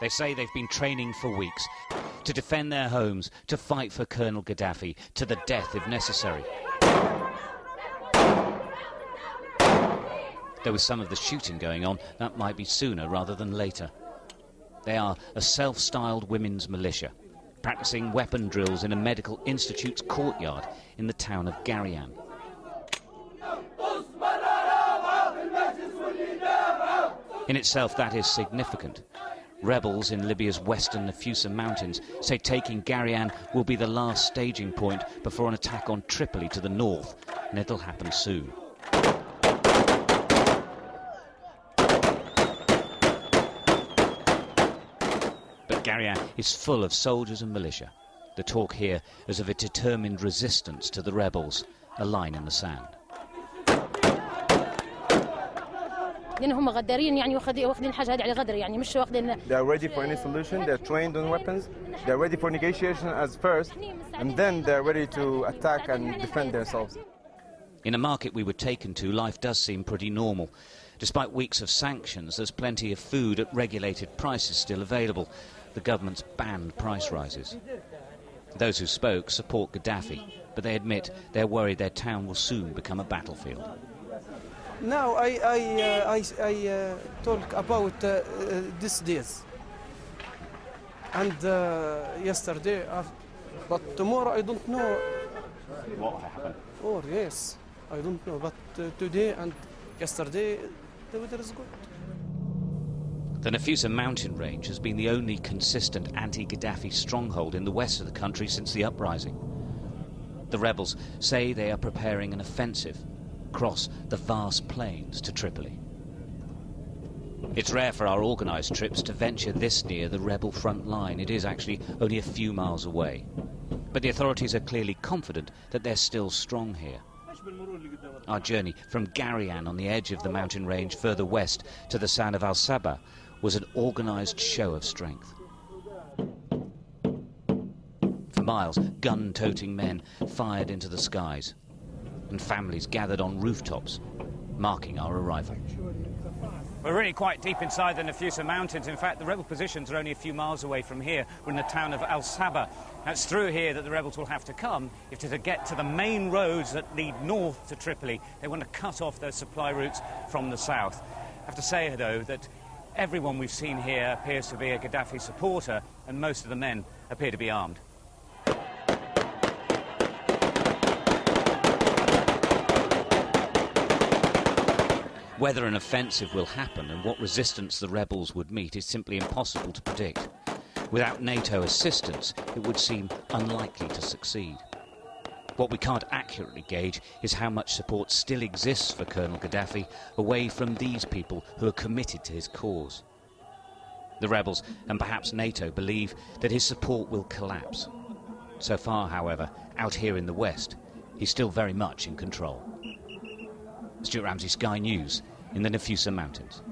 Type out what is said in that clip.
They say they've been training for weeks to defend their homes, to fight for Colonel Gaddafi, to the death if necessary. Though with some of the shooting going on, that might be sooner rather than later. They are a self-styled women's militia, practicing weapon drills in a medical institute's courtyard in the town of Garian. In itself, that is significant. Rebels in Libya's western Nafusa mountains say taking Garian will be the last staging point before an attack on Tripoli to the north, and it'll happen soon. But Garian is full of soldiers and militia. The talk here is of a determined resistance to the rebels, a line in the sand. They are ready for any solution, they're trained on weapons, they're ready for negotiation as first, and then they're ready to attack and defend themselves. In a market we were taken to, life does seem pretty normal. Despite weeks of sanctions, there's plenty of food at regulated prices still available. The government's banned price rises. Those who spoke support Gaddafi, but they admit they're worried their town will soon become a battlefield. Now I talk about these days and yesterday, but tomorrow I don't know what happened. Oh yes, I don't know, but today and yesterday the weather is good. The Nafusa mountain range has been the only consistent anti-Gaddafi stronghold in the west of the country since the uprising. The rebels say they are preparing an offensive across the vast plains to Tripoli. It's rare for our organised trips to venture this near the rebel front line. It is actually only a few miles away. But the authorities are clearly confident that they're still strong here. Our journey from Garian on the edge of the mountain range further west to the town of Al-Saba was an organised show of strength. For miles, gun-toting men fired into the skies, and families gathered on rooftops, marking our arrival. We're really quite deep inside the Nafusa Mountains. In fact, the rebel positions are only a few miles away from here. We're in the town of Al-Saba. Now, it's through here that the rebels will have to come if to get to the main roads that lead north to Tripoli. They want to cut off those supply routes from the south. I have to say, though, that everyone we've seen here appears to be a Gaddafi supporter, and most of the men appear to be armed. Whether an offensive will happen and what resistance the rebels would meet is simply impossible to predict. Without NATO assistance, it would seem unlikely to succeed. What we can't accurately gauge is how much support still exists for Colonel Gaddafi away from these people who are committed to his cause. The rebels, and perhaps NATO, believe that his support will collapse. So far, however, out here in the west, he's still very much in control. Stuart Ramsey, Sky News, in the Nafusa Mountains.